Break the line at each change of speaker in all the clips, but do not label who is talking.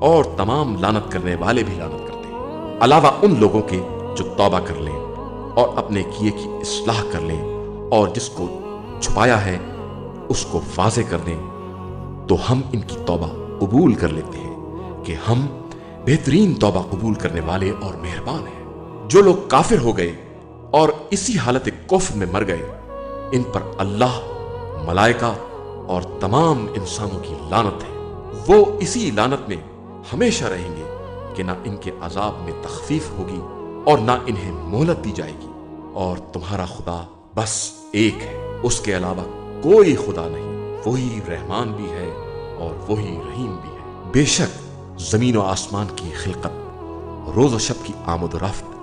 اور تمام لعنت کرنے والے بھی لعنت کرتے ہیں، علاوہ ان لوگوں کے جو توبہ کر لیں اور اپنے کیے کی اصلاح کر لیں اور جس کو چھپایا ہے اس کو واضح کر دیں، تو ہم ان کی توبہ قبول کر لیتے ہیں کہ ہم بہترین توبہ قبول کرنے والے اور مہربان ہیں۔ جو لوگ کافر ہو گئے اور اسی حالت کفر میں مر گئے، ان پر اللہ، ملائکہ اور تمام انسانوں کی لعنت ہے۔ وہ اسی لعنت میں ہمیشہ رہیں گے کہ نہ ان کے عذاب میں تخفیف ہوگی اور نہ انہیں مہلت دی جائے گی، اور تمہارا خدا بس ایک ہے، اس کے علاوہ کوئی خدا نہیں، وہی رحمان بھی ہے اور وہی رحیم بھی ہے۔ بے شک زمین و آسمان کی خلقت، روز و شب کی آمد و رفت،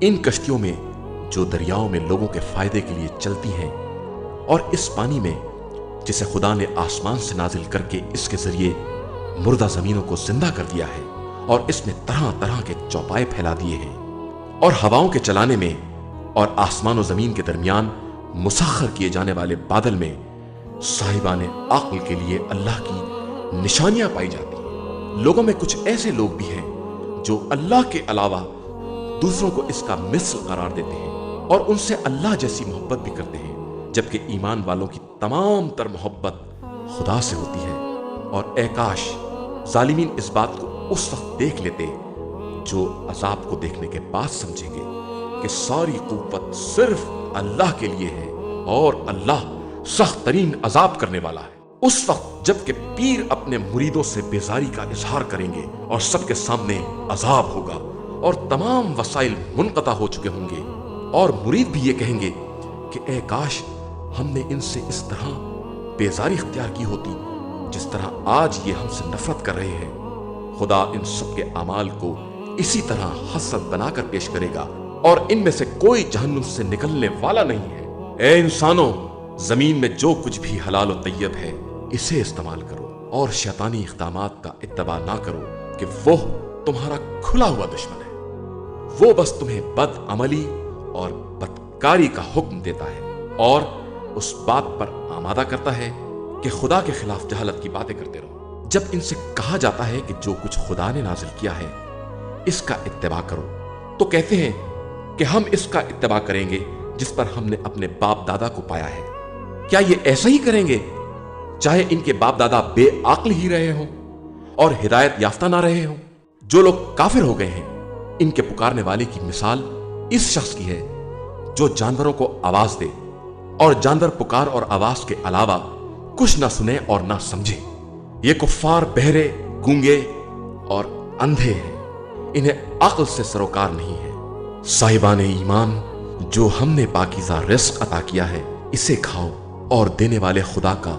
ان کشتیوں میں جو دریاؤں میں لوگوں کے فائدے کے لیے چلتی ہیں، اور اس پانی میں جسے خدا نے آسمان سے نازل کر کے اس کے ذریعے مردہ زمینوں کو زندہ کر دیا ہے، اور اس میں طرح طرح کے چوپائے پھیلا دیے ہیں، اور ہواؤں کے چلانے میں اور آسمان و زمین کے درمیان مسخر کیے جانے والے بادل میں صاحبان عقل کے لیے اللہ کی نشانیاں پائی جاتی ہیں۔ لوگوں میں کچھ ایسے لوگ بھی ہیں جو اللہ کے علاوہ دوسروں کو اس کا مثل قرار دیتے ہیں اور ان سے اللہ جیسی محبت بھی کرتے ہیں، جبکہ ایمان والوں کی تمام تر محبت خدا سے ہوتی ہے۔ اور اے کاش ظالمین اس بات کو اس وقت دیکھ لیتے جو عذاب کو دیکھنے کے بعد سمجھیں گے کہ ساری قوت صرف اللہ کے لیے ہے اور اللہ سخت ترین عذاب کرنے والا ہے۔ اس وقت جب کہ پیر اپنے مریدوں سے بیزاری کا اظہار کریں گے اور سب کے سامنے عذاب ہوگا اور تمام وسائل منقطع ہو چکے ہوں گے، اور مرید بھی یہ کہیں گے کہ اے کاش ہم نے ان سے اس طرح بیزاری اختیار کی ہوتی جس طرح آج یہ ہم سے نفرت کر رہے ہیں۔ خدا ان سب کے اعمال کو اسی طرح حسرت بنا کر پیش کرے گا، اور ان میں سے کوئی جہنم سے نکلنے والا نہیں ہے۔ اے انسانوں، زمین میں جو کچھ بھی حلال و طیب ہے اسے استعمال کرو، اور شیطانی اقدامات کا اتباع نہ کرو کہ وہ تمہارا کھلا ہوا دشمن ہے۔ وہ بس تمہیں بد عملی اور بدکاری کا حکم دیتا ہے اور اس بات پر آمادہ کرتا ہے کہ خدا کے خلاف جہالت کی باتیں کرتے رہو۔ جب ان سے کہا جاتا ہے کہ جو کچھ خدا نے نازل کیا ہے اس کا اتباع کرو، تو کہتے ہیں کہ ہم اس کا اتباع کریں گے جس پر ہم نے اپنے باپ دادا کو پایا ہے۔ کیا یہ ایسا ہی کریں گے چاہے ان کے باپ دادا بے عقل ہی رہے ہوں اور ہدایت یافتہ نہ رہے ہوں؟ جو لوگ کافر ہو گئے ہیں ان کے پکارنے والے کی مثال اس شخص کی ہے جو جانوروں کو آواز دے اور جانور پکار اور آواز کے علاوہ کچھ نہ سنے اور نہ سمجھے۔ یہ کفار بہرے، گونگے اور اندھے ہیں، انہیں عقل سے سروکار نہیں ہے۔ صاحبان ایمان، جو ہم نے پاکیزہ رزق عطا کیا ہے اسے کھاؤ اور دینے والے خدا کا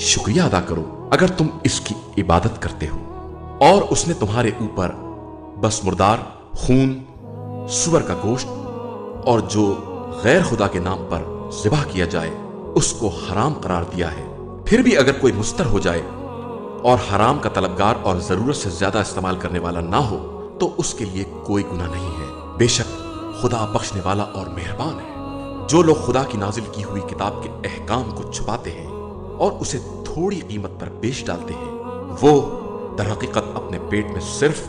شکریہ ادا کرو اگر تم اس کی عبادت کرتے ہو۔ اور اس نے تمہارے اوپر بس مردار، خون، سور کا گوشت اور جو غیر خدا کے نام پر ذبح کیا جائے اس کو حرام قرار دیا ہے۔ پھر بھی اگر کوئی مستر ہو جائے اور حرام کا طلبگار اور ضرورت سے زیادہ استعمال کرنے والا نہ ہو تو اس کے لیے کوئی گناہ نہیں ہے۔ بے شک خدا بخشنے والا اور مہربان ہے۔ جو لوگ خدا کی نازل کی ہوئی کتاب کے احکام کو چھپاتے ہیں اور اسے تھوڑی قیمت پر بیچ ڈالتے ہیں، وہ در حقیقت اپنے پیٹ میں صرف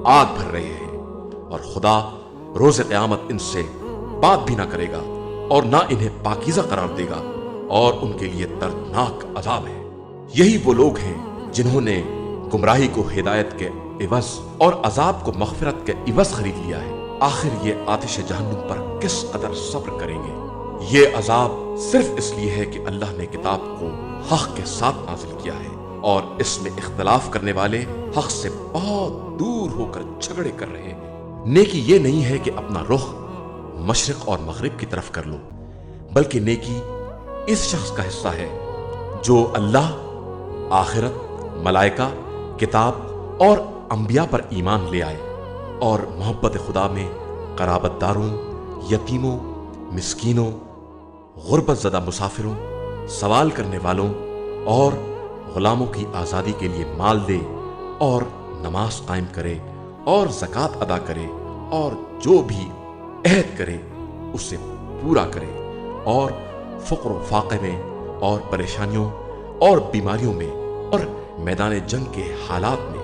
آگ بھر رہے ہیں، اور خدا روز قیامت ان سے بات بھی نہ کرے گا اور نہ انہیں پاکیزہ قرار دے گا، اور ان کے لیے دردناک عذاب ہے۔ یہی وہ لوگ ہیں جنہوں نے گمراہی کو ہدایت کے عوض اور عذاب کو مغفرت کے عوض خرید لیا ہے۔ آخر یہ آتش جہنم پر کس قدر صبر کریں گے؟ یہ عذاب صرف اس لیے ہے کہ اللہ نے کتاب کو حق کے ساتھ نازل کیا ہے، اور اس میں اختلاف کرنے والے حق سے بہت دور ہو کر جھگڑے کر رہے ہیں۔ نیکی یہ نہیں ہے کہ اپنا رخ مشرق اور مغرب کی طرف کر لو، بلکہ نیکی اس شخص کا حصہ ہے جو اللہ، آخرت، ملائکہ، کتاب اور انبیاء پر ایمان لے آئے، اور محبت خدا میں قرابت داروں، یتیموں، مسکینوں، غربت زدہ مسافروں، سوال کرنے والوں اور غلاموں کی آزادی کے لیے مال دے، اور نماز قائم کرے اور زکوٰۃ ادا کرے، اور جو بھی عہد کرے اسے پورا کرے، اور فقر و فاقے میں اور پریشانیوں اور بیماریوں میں اور میدان جنگ کے حالات میں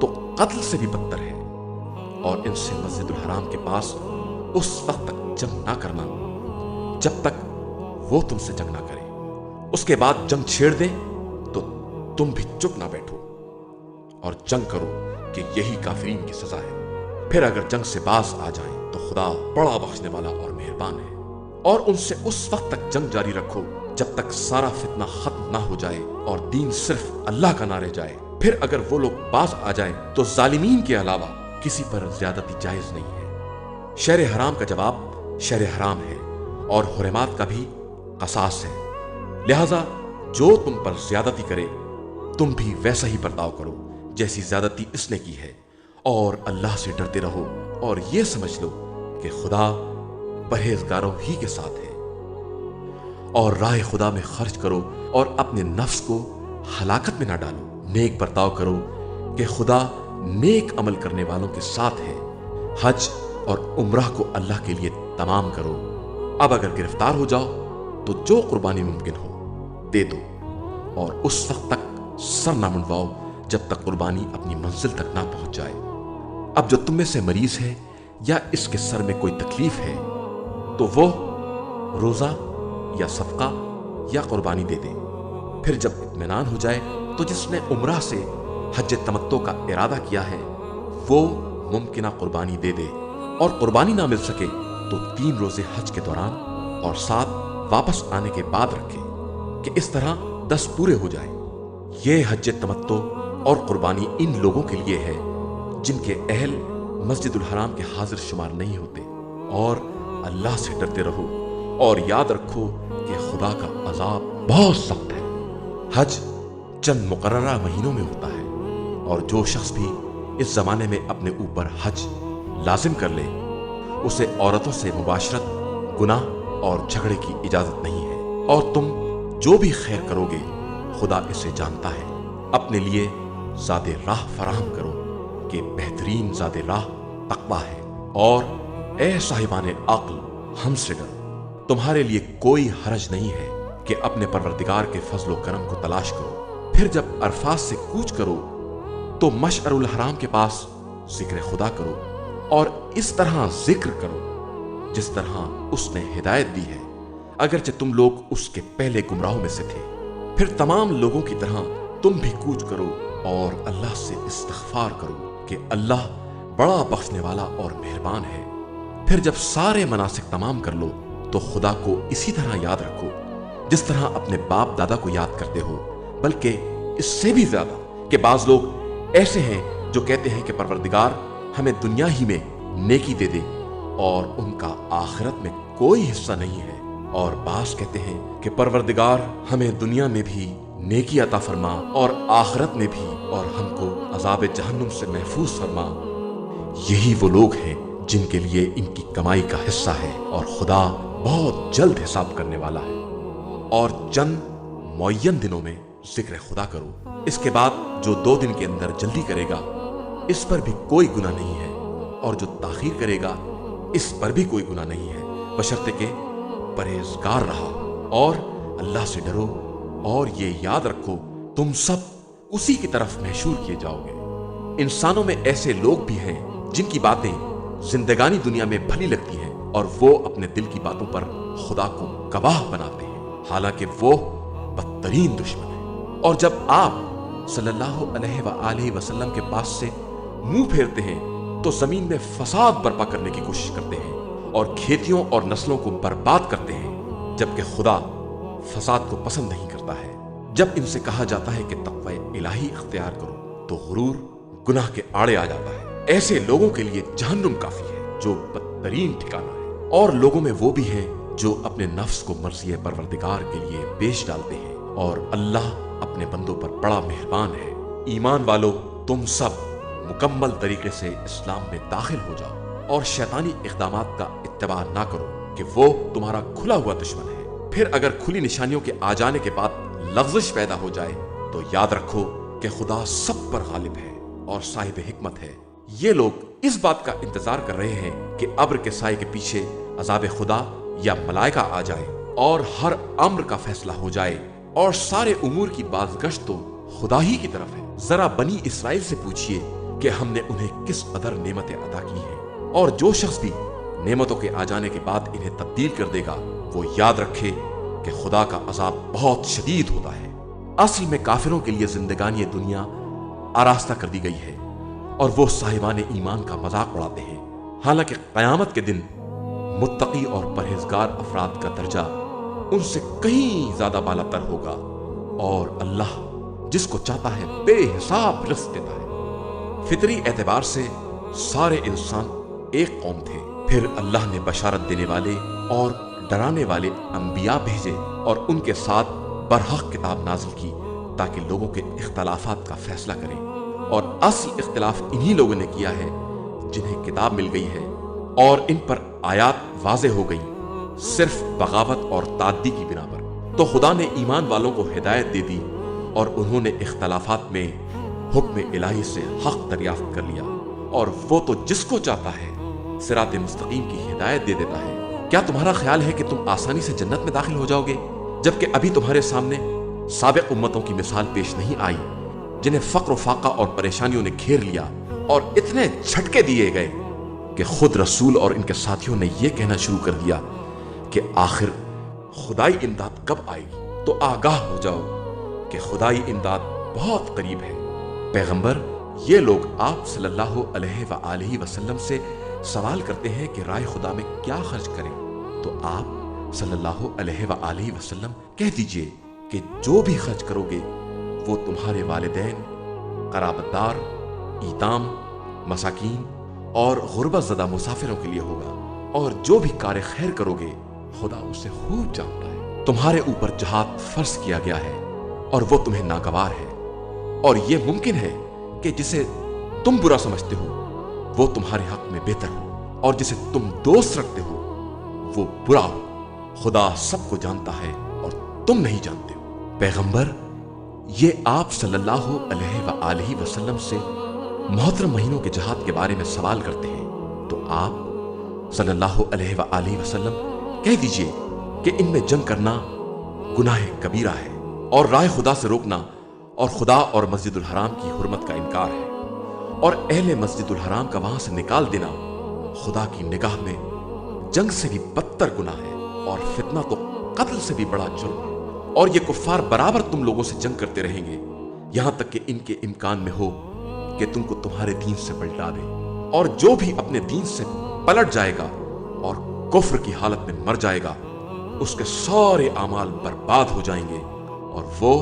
تو قتل سے بھی بدتر ہے، اور ان سے مسجد الحرام کے پاس اس وقت تک جنگ نہ کرنا جب تک وہ تم سے جنگ نہ کرے، اس کے بعد جنگ چھیڑ دے تو تم بھی چپ نہ بیٹھو اور جنگ کرو کہ یہی کافرین کی سزا ہے۔ پھر اگر جنگ سے باز آ جائیں تو خدا بڑا بخشنے والا اور مہربان ہے، اور ان سے اس وقت تک جنگ جاری رکھو جب تک سارا فتنہ ختم نہ ہو جائے اور دین صرف اللہ کا نہ رہ جائے۔ پھر اگر وہ لوگ باز آ جائیں تو ظالمین کے علاوہ کسی پر زیادتی جائز نہیں ہے۔ شہر حرام کا جواب شہر حرام ہے، اور حرمات کا بھی قصاص ہے، لہذا جو تم پر زیادتی کرے تم بھی ویسا ہی برتاؤ کرو جیسی زیادتی اس نے کی ہے، اور اللہ سے ڈرتے رہو اور یہ سمجھ لو کہ خدا پرہیزگاروں ہی کے ساتھ ہے۔ اور راہ خدا میں خرچ کرو اور اپنے نفس کو ہلاکت میں نہ ڈالو، نیک برتاؤ کرو کہ خدا نیک عمل کرنے والوں کے ساتھ ہے۔ حج اور عمرہ کو اللہ کے لیے تمام کرو۔ اب اگر گرفتار ہو جاؤ تو جو قربانی ممکن ہو دے دو، اور اس وقت تک سر نہ منڈواؤ جب تک قربانی اپنی منزل تک نہ پہنچ جائے۔ اب جو تم میں سے مریض ہے یا اس کے سر میں کوئی تکلیف ہے تو وہ روزہ یا صدقہ یا قربانی دے دے۔ پھر جب اطمینان ہو جائے تو جس نے عمرہ سے حج تمتع کا ارادہ کیا ہے وہ ممکنہ قربانی دے دے، اور قربانی نہ مل سکے تو 3 روزے حج کے دوران اور 7 واپس آنے کے بعد رکھے کہ اس طرح 10 پورے ہو جائیں۔ یہ حج تمتع اور قربانی ان لوگوں کے لیے ہے جن کے اہل مسجد الحرام کے حاضر شمار نہیں ہوتے۔ اور اللہ سے ڈرتے رہو اور یاد رکھو کہ خدا کا عذاب بہت سخت ہے۔ حج چند مقررہ مہینوں میں ہوتا ہے، اور جو شخص بھی اس زمانے میں اپنے اوپر حج لازم کر لے اسے عورتوں سے مباشرت، گناہ اور جھگڑے کی اجازت نہیں ہے۔ اور تم جو بھی خیر کرو گے خدا اسے جانتا ہے۔ اپنے لیے زاد راہ فراہم کرو کہ بہترین زاد راہ تقویٰ ہے، اور اے صاحبان عقل ہم سے ڈرو۔ تمہارے لیے کوئی حرج نہیں ہے کہ اپنے پروردگار کے فضل و کرم کو تلاش کرو۔ پھر جب عرفات سے کوچ کرو تو مشعر الحرام کے پاس ذکر خدا کرو، اور اس طرح ذکر کرو جس طرح اس نے ہدایت دی ہے، اگرچہ تم لوگ اس کے پہلے گمراہوں میں سے تھے۔ پھر تمام لوگوں کی طرح تم بھی کوچ کرو اور اللہ سے استغفار کرو کہ اللہ بڑا بخشنے والا اور مہربان ہے۔ پھر جب سارے مناسک تمام کر لو تو خدا کو اسی طرح یاد رکھو جس طرح اپنے باپ دادا کو یاد کرتے ہو، بلکہ اس سے بھی زیادہ کہ بعض لوگ ایسے ہیں جو کہتے ہیں کہ پروردگار ہمیں دنیا ہی میں نیکی دے دے، اور ان کا آخرت میں کوئی حصہ نہیں ہے، اور بعض کہتے ہیں کہ پروردگار ہمیں دنیا میں بھی نیکی عطا فرما اور آخرت میں بھی، اور ہم کو عذاب جہنم سے محفوظ فرما۔ یہی وہ لوگ ہیں جن کے لیے ان کی کمائی کا حصہ ہے، اور خدا بہت جلد حساب کرنے والا ہے۔ اور چند معین دنوں میں ذکر خدا کرو، اس کے بعد جو 2 دن کے اندر جلدی کرے گا اس پر بھی کوئی گناہ نہیں ہے، اور جو تاخیر کرے گا اس پر بھی کوئی گناہ نہیں ہے، بشرطے کہ پرہیزگار رہا۔ اور اللہ سے ڈرو اور یہ یاد رکھو تم سب اسی کی طرف محشور کیے جاؤ گے۔ انسانوں میں ایسے لوگ بھی ہیں جن کی باتیں زندگانی دنیا میں بھلی لگتی ہیں اور وہ اپنے دل کی باتوں پر خدا کو گواہ بناتے ہیں، حالانکہ وہ بدترین دشمن ہے۔ اور جب آپ صلی اللہ علیہ وآلہ وسلم کے پاس سے منہ پھیرتے ہیں تو زمین میں فساد برپا کرنے کی کوشش کرتے ہیں اور کھیتیوں اور نسلوں کو برباد کرتے ہیں، جبکہ خدا فساد کو پسند نہیں کرتا ہے۔ جب ان سے کہا جاتا ہے کہ تقوی الہی اختیار کرو تو غرور گناہ کے آڑے آ جاتا ہے۔ ایسے لوگوں کے لیے جہنم کافی ہے جو بدترین ٹھکانہ ہے۔ اور لوگوں میں وہ بھی ہیں جو اپنے نفس کو مرضی پروردگار کے لیے بیچ ڈالتے ہیں، اور اللہ اپنے بندوں پر بڑا مہربان ہے۔ ایمان والو، تم سب مکمل طریقے سے اسلام میں داخل ہو جاؤ اور شیطانی اقدامات کا اتباع نہ کرو کہ وہ تمہارا کھلا ہوا دشمن ہے۔ پھر اگر کھلی نشانیوں کے آ جانے کے بعد لغزش پیدا ہو جائے تو یاد رکھو کہ خدا سب پر غالب ہے اور صاحب حکمت ہے۔ یہ لوگ اس بات کا انتظار کر رہے ہیں کہ ابر کے سائے کے پیچھے عذاب خدا یا ملائکہ آ جائے اور ہر امر کا فیصلہ ہو جائے، اور سارے امور کی بازگشت تو خدا ہی کی طرف ہے۔ ذرا بنی اسرائیل سے پوچھئے کہ ہم نے انہیں کس قدر نعمتیں عطا کی ہیں، اور جو شخص بھی نعمتوں کے آ جانے کے بعد انہیں تبدیل کر دے گا وہ یاد رکھے کہ خدا کا عذاب بہت شدید ہوتا ہے۔ اصل میں کافروں کے لیے زندگانی دنیا آراستہ کر دی گئی ہے اور وہ صاحبان ایمان کا مذاق اڑاتے ہیں، حالانکہ قیامت کے دن متقی اور پرہیزگار افراد کا درجہ ان سے کہیں زیادہ بالا تر ہوگا، اور اللہ جس کو چاہتا ہے بے حساب رزق دیتا ہے۔ فطری اعتبار سے سارے انسان ایک قوم تھے، پھر اللہ نے بشارت دینے والے اور ڈرانے والے انبیاء بھیجے اور ان کے ساتھ برحق کتاب نازل کی تاکہ لوگوں کے اختلافات کا فیصلہ کریں، اور اصل اختلاف انہی لوگوں نے کیا ہے جنہیں کتاب مل گئی ہے اور ان پر آیات واضح ہو گئیں صرف بغاوت اور تعدی کی بنا پر۔ تو خدا نے ایمان والوں کو ہدایت دے دی اور انہوں نے اختلافات میں حکم الہی سے حق دریافت کر لیا، اور وہ تو جس کو چاہتا ہے صراط مستقیم کی ہدایت دے دیتا ہے۔ کیا تمہارا خیال ہے کہ تم آسانی سے جنت میں داخل ہو جاؤ گے جبکہ ابھی تمہارے سامنے سابق امتوں کی مثال پیش نہیں آئی جنہیں فقر و فاقہ اور پریشانیوں نے گھیر لیا اور اتنے جھٹکے دیے گئے کہ خود رسول اور ان کے ساتھیوں نے یہ کہنا شروع کر دیا کہ آخر خدائی امداد کب آئے گی؟ تو آگاہ ہو جاؤ کہ خدائی امداد بہت قریب ہے۔ پیغمبر، یہ لوگ آپ صلی اللہ علیہ وآلہ وسلم سے سوال کرتے ہیں کہ رائے خدا میں کیا خرچ کریں، تو آپ صلی اللہ علیہ وآلہ وسلم کہہ دیجئے کہ جو بھی خرچ کرو گے وہ تمہارے والدین، قرابت دار، ایتام، مساکین اور غربت زدہ مسافروں کے لیے ہوگا، اور جو بھی کار خیر کرو گے خدا اسے خوب جانتا ہے۔ تمہارے اوپر جہاد فرض کیا گیا ہے اور وہ تمہیں ناگوار ہے، اور یہ ممکن ہے کہ جسے تم برا سمجھتے ہو وہ تمہارے حق میں بہتر ہو، اور جسے تم دوست رکھتے ہو وہ برا ہو۔ خدا سب کو جانتا ہے اور تم نہیں جانتے ہو۔ پیغمبر، یہ آپ صلی اللہ علیہ وآلہ وسلم سے محترم مہینوں کے جہاد کے بارے میں سوال کرتے ہیں، تو آپ صلی اللہ علیہ وآلہ وسلم کہہ دیجئے کہ ان میں جنگ کرنا گناہ کبیرہ ہے، اور رائے خدا سے روکنا اور خدا اور مسجد الحرام کی حرمت کا انکار ہے، اور اہل مسجد الحرام کا وہاں سے نکال دینا خدا کی نگاہ میں جنگ سے بھی بدتر گناہ ہے، اور فتنہ تو قتل سے بھی بڑا جرم ہے، اور یہ کفار برابر تم لوگوں سے جنگ کرتے رہیں گے یہاں تک کہ ان کے امکان میں ہو کہ تم کو تمہارے دین سے پلٹا دیں، اور جو بھی اپنے دین سے پلٹ جائے گا اور کفر کی حالت میں مر جائے گا اس کے سارے اعمال برباد ہو جائیں گے اور وہ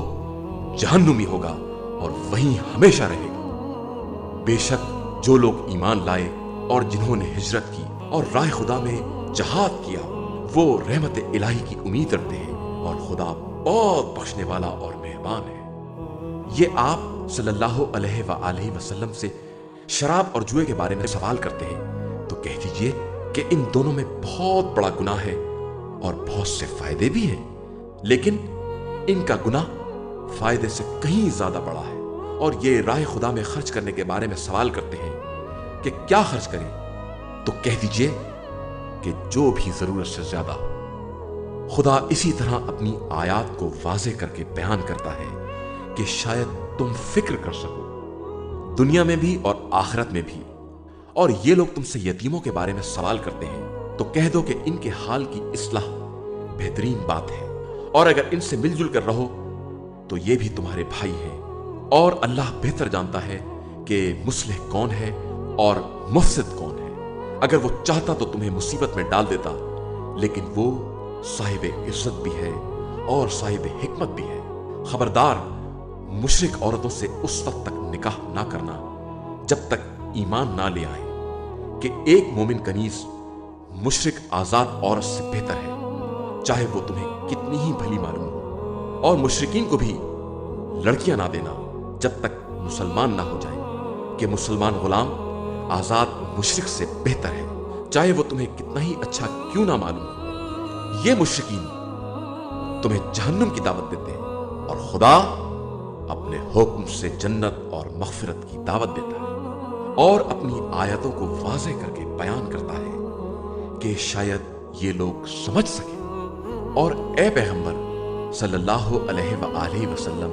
جہنمی ہوگا اور وہیں ہمیشہ رہے گا۔ بے شک جو لوگ ایمان لائے اور جنہوں نے ہجرت کی اور راہ خدا میں جہاد کیا وہ رحمت الہی کی امید رکھتے ہیں، اور خدا بہت بخشنے والا اور مہربان ہے۔ یہ آپ صلی اللہ علیہ وآلہ وسلم سے شراب اور جوئے کے بارے میں سوال کرتے ہیں، تو کہہ دیجئے کہ ان دونوں میں بہت بڑا گناہ ہے اور بہت سے فائدے بھی ہیں، لیکن ان کا گناہ فائدے سے کہیں زیادہ بڑا ہے۔ اور یہ راہ خدا میں خرچ کرنے کے بارے میں سوال کرتے ہیں کہ کیا خرچ کریں، تو کہہ دیجئے کہ جو بھی ضرورت سے زیادہ ہو۔ خدا اسی طرح اپنی آیات کو واضح کر کے بیان کرتا ہے کہ شاید تم فکر کر سکو، دنیا میں بھی اور آخرت میں بھی۔ اور یہ لوگ تم سے یتیموں کے بارے میں سوال کرتے ہیں، تو کہہ دو کہ ان کے حال کی اصلاح بہترین بات ہے، اور اگر ان سے مل جل کر رہو تو یہ بھی تمہارے بھائی ہیں، اور اللہ بہتر جانتا ہے کہ مصلح کون ہے اور مفسد کون ہے۔ اگر وہ چاہتا تو تمہیں مصیبت میں ڈال دیتا، لیکن وہ صاحب عزت بھی ہے اور صاحب حکمت بھی ہے۔ خبردار، مشرک عورتوں سے اس وقت تک نکاح نہ کرنا جب تک ایمان نہ لے آئے کہ ایک مومن کنیز مشرک آزاد عورت سے بہتر ہے، چاہے وہ تمہیں کتنی ہی بھلی معلوم ہو۔ اور مشرکین کو بھی لڑکیاں نہ دینا جب تک مسلمان نہ ہو جائیں کہ مسلمان غلام آزاد مشرک سے بہتر ہے، چاہے وہ تمہیں کتنا ہی اچھا کیوں نہ معلوم ہو۔ یہ مشرکین تمہیں جہنم کی دعوت دیتے ہیں، اور خدا اپنے حکم سے جنت اور مغفرت کی دعوت دیتا ہے، اور اپنی آیتوں کو واضح کر کے بیان کرتا ہے کہ شاید یہ لوگ سمجھ سکیں۔ اور اے پیغمبر صلی اللہ علیہ وآلہ وسلم،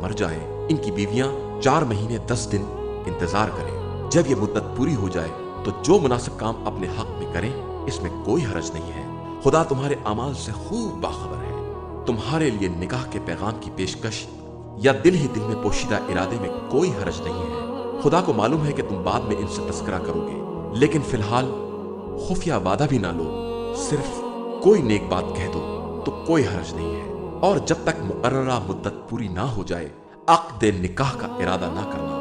مر جائیں، ان کی بیویاں 4 مہینے 10 دن انتظار کریں۔ جب یہ مدت پوری ہو جائے تو جو مناسب کام اپنے حق میں کریں، اس میں کوئی حرج نہیں ہے۔ خدا تمہارے اعمال سے خوب باخبر ہے۔ تمہارے لیے نکاح کے پیغام کی پیشکش یا دل ہی دل میں پوشیدہ ارادے میں کوئی حرج نہیں ہے۔ خدا کو معلوم ہے کہ تم بعد میں ان سے تذکرہ کرو گے، لیکن فی الحال خفیہ وعدہ بھی نہ لو، صرف کوئی نیک بات کہہ دو تو کوئی حرج نہیں ہے۔ اور جب تک مقررہ مدت پوری نہ ہو جائے عقد نکاح کا ارادہ نہ کرنا۔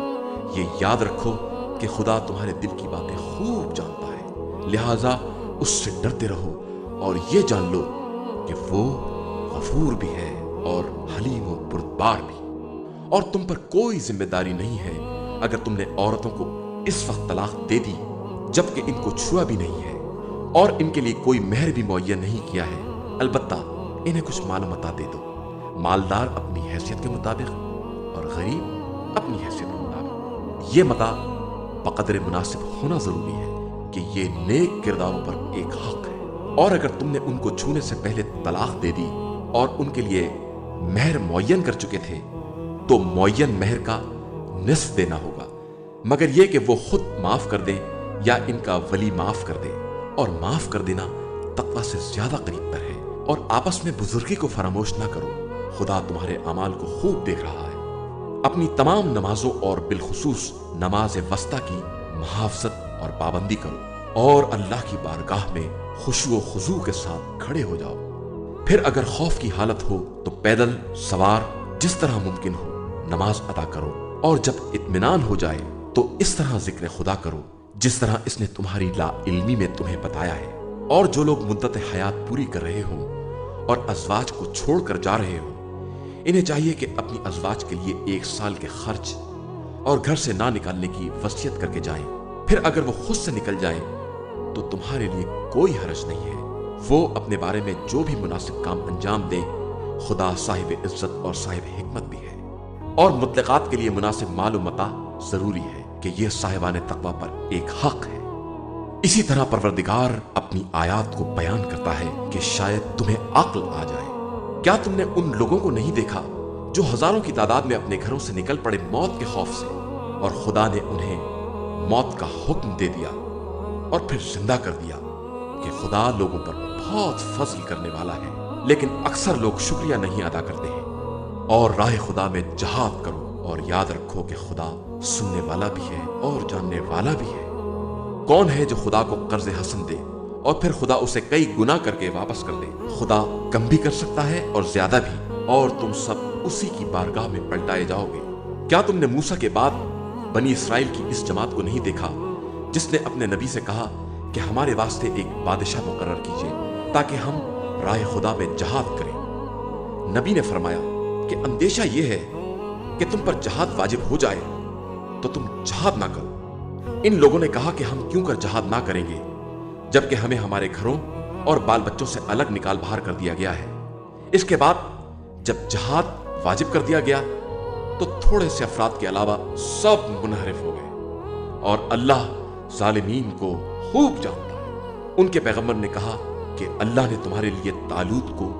یہ یاد رکھو کہ خدا تمہارے دل کی باتیں خوب جانتا ہے، لہٰذا اس سے ڈرتے رہو اور یہ جان لو کہ وہ غفور بھی ہے اور حلیم و بردبار بھی۔ اور تم پر کوئی ذمہ داری نہیں ہے اگر تم نے عورتوں کو اس وقت طلاق دے دی جبکہ ان کو چھوا بھی نہیں ہے اور ان کے لیے کوئی مہر بھی معین نہیں کیا ہے، البتہ انہیں کچھ مال متاع دے دو، مالدار اپنی حیثیت کے مطابق اور غریب اپنی حیثیت کے مطابق۔ یہ متاع بقدر مناسب ہونا ضروری ہے کہ یہ نیک کرداروں پر ایک حق ہے۔ اور اگر تم نے ان کو چھونے سے پہلے طلاق دے دی اور ان کے لیے مہر معین کر چکے تھے تو معین مہر کا نصف دینا ہوگا، مگر یہ کہ وہ خود معاف کر دیں یا ان کا ولی معاف کر دے۔ اور معاف کر دینا تقویٰ سے زیادہ قریب تر ہے۔ اور آپس میں بزرگی کو فراموش نہ کرو، خدا تمہارے اعمال کو خوب دیکھ رہا ہے۔ اپنی تمام نمازوں اور بالخصوص نماز وسطیٰ کی محافظت اور پابندی کرو اور اللہ کی بارگاہ میں خشوع و خضوع کے ساتھ کھڑے ہو جاؤ۔ پھر اگر خوف کی حالت ہو تو پیدل سوار جس طرح ممکن ہو نماز ادا کرو، اور جب اطمینان ہو جائے تو اس طرح ذکر خدا کرو جس طرح اس نے تمہاری لا علمی میں تمہیں بتایا ہے۔ اور جو لوگ مدت حیات پوری کر رہے ہوں اور ازواج کو چھوڑ کر جا رہے ہوں، انہیں چاہیے کہ اپنی ازواج کے لیے 1 سال کے خرچ اور گھر سے نہ نکالنے کی وصیت کر کے جائیں۔ پھر اگر وہ خود سے نکل جائیں تو تمہارے لیے کوئی حرج نہیں ہے۔ وہ اپنے بارے میں جو بھی مناسب کام انجام دے، خدا صاحب عزت اور صاحب حکمت بھی ہے۔ اور مطلقات کے لیے مناسب مال و متاع ضروری ہے کہ یہ صاحبان تقویٰ پر ایک حق ہے۔ اسی طرح پروردگار اپنی آیات کو بیان کرتا ہے کہ شاید تمہیں عقل آ جائے۔ کیا تم نے ان لوگوں کو نہیں دیکھا جو ہزاروں کی تعداد میں اپنے گھروں سے نکل پڑے موت کے خوف سے، اور خدا نے انہیں موت کا حکم دے دیا اور پھر زندہ کر دیا؟ کہ خدا لوگوں پر بہت فضل کرنے والا ہے، لیکن اکثر لوگ شکریہ نہیں ادا کرتے ہیں۔ اور راہ خدا میں جہاد کرو اور یاد رکھو کہ خدا سننے والا بھی ہے اور جاننے والا بھی ہے۔ کون ہے جو خدا کو قرض حسن دے اور پھر خدا اسے کئی گنا کر کے واپس کر دے؟ خدا کم بھی کر سکتا ہے اور زیادہ بھی، اور تم سب اسی کی بارگاہ میں پلٹائے جاؤ گے۔ کیا تم نے موسیٰ کے بعد بنی اسرائیل کی اس جماعت کو نہیں دیکھا جس نے اپنے نبی سے کہا کہ ہمارے واسطے ایک بادشاہ مقرر کیجیے تاکہ ہم راہ خدا میں جہاد کریں؟ نبی نے فرمایا کہ اندیشہ یہ ہے کہ تم پر جہاد واجب ہو جائے تو تم جہاد نہ کرو۔ ان لوگوں نے کہا کہ ہم کیوں کر جہاد نہ کریں گے جبکہ ہمیں ہمارے گھروں اور بال بچوں سے الگ نکال باہر کر دیا گیا ہے۔ اس کے بعد جب جہاد واجب کر دیا گیا تو تھوڑے سے افراد کے علاوہ سب منحرف ہو گئے، اور اللہ ظالمین کو خوب جانتا ہے۔ ان کے پیغمبر نے کہا کہ اللہ نے تمہارے لیے طالوت کو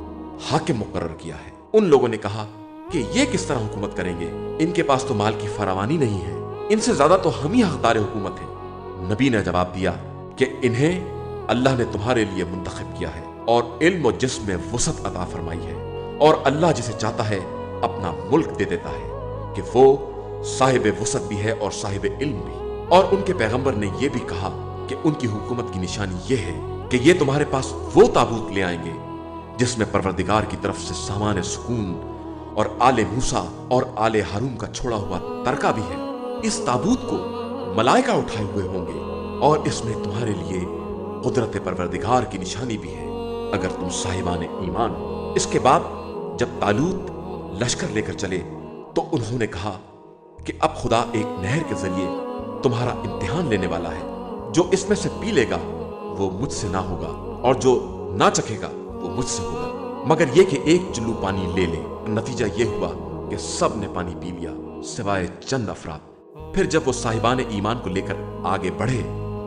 حاکم مقرر کیا ہے۔ ان لوگوں نے کہا کہ یہ کس طرح حکومت کریں گے، ان کے پاس تو مال کی فراوانی نہیں ہے، ان سے زیادہ تو ہم ہی حقدار حکومت ہیں۔ نبی نے جواب دیا کہ انہیں اللہ نے تمہارے لیے منتخب کیا ہے اور علم و جسم میں وسعت عطا فرمائی ہے، اور اللہ جسے چاہتا ہے اپنا ملک دے دیتا ہے کہ وہ صاحب وسعت بھی ہے اور صاحب علم بھی۔ اور ان کے پیغمبر نے یہ بھی کہا کہ ان کی حکومت کی نشانی یہ ہے کہ یہ تمہارے پاس وہ تابوت لے آئیں گے جس میں پروردگار کی طرف سے سامان سکون اور آل موسیٰ اور آل ہارون کا چھوڑا ہوا ترکہ بھی ہے۔ اس تابوت کو ملائکہ اٹھائے ہوئے ہوں گے، اور اس میں تمہارے لیے قدرت پروردگار کی نشانی بھی ہے اگر تم صاحبان ایمان ہو۔ اس کے بعد جب طالوت لشکر لے کر چلے تو انہوں نے کہا کہ اب خدا ایک نہر کے ذریعے تمہارا امتحان لینے والا ہے، جو اس میں سے پی لے گا وہ مجھ سے نہ ہوگا، اور جو نہ چکھے گا وہ مجھ سے ہوگا، مگر یہ کہ ایک چلو پانی لے لے۔ نتیجہ یہ ہوا کہ سب نے پانی پی لیا سوائے چند افراد۔ پھر جب وہ صاحبان ایمان کو لے کر آگے بڑھے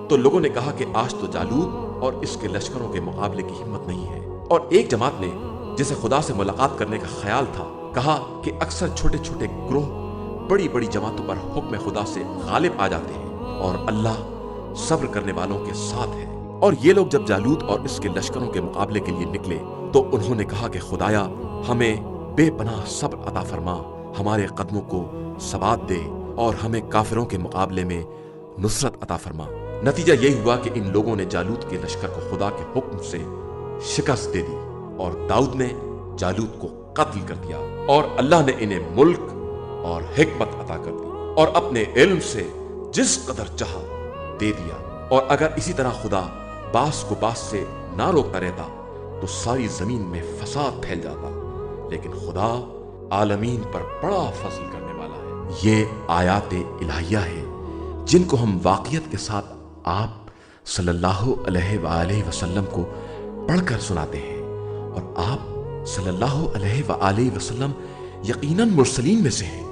تو لوگوں نے کہا کہ آج تو جالوت اور اس کے لشکروں کے مقابلے کی ہمت نہیں ہے، اور ایک جماعت نے جسے خدا سے ملاقات کرنے کا خیال تھا، کہا کہ اکثر چھوٹے چھوٹے گروہ بڑی بڑی جماعتوں پر حکم خدا سے غالب آ جاتے ہیں اور اللہ صبر کرنے والوں کے ساتھ ہے۔ اور یہ لوگ جب جالوت اور اس کے لشکروں کے مقابلے کے لیے نکلے تو انہوں نے کہا کہ خدایا ہمیں بے پناہ صبر عطا فرما، ہمارے قدموں کو ثبات دے اور ہمیں کافروں کے مقابلے میں نصرت عطا فرما۔ نتیجہ یہی ہوا کہ ان لوگوں نے جالوت کے لشکر کو خدا کے حکم سے شکست دے دی اور داؤد نے جالوت کو قتل کر دیا، اور اللہ نے انہیں ملک اور حکمت عطا کر دی اور اپنے علم سے جس قدر چاہا دے دیا۔ اور اگر اسی طرح خدا باس کو باس سے نہ روکتا رہتا تو ساری زمین میں فساد پھیل جاتا، لیکن خدا عالمین پر بڑا فضل کرنے والا ہے۔ یہ آیات الہیہ ہے جن کو ہم واقعیت کے ساتھ آپ صلی اللہ علیہ وآلہ وسلم کو پڑھ کر سناتے ہیں، اور آپ صلی اللہ علیہ وآلہ وسلم یقیناً مرسلین میں سے ہیں۔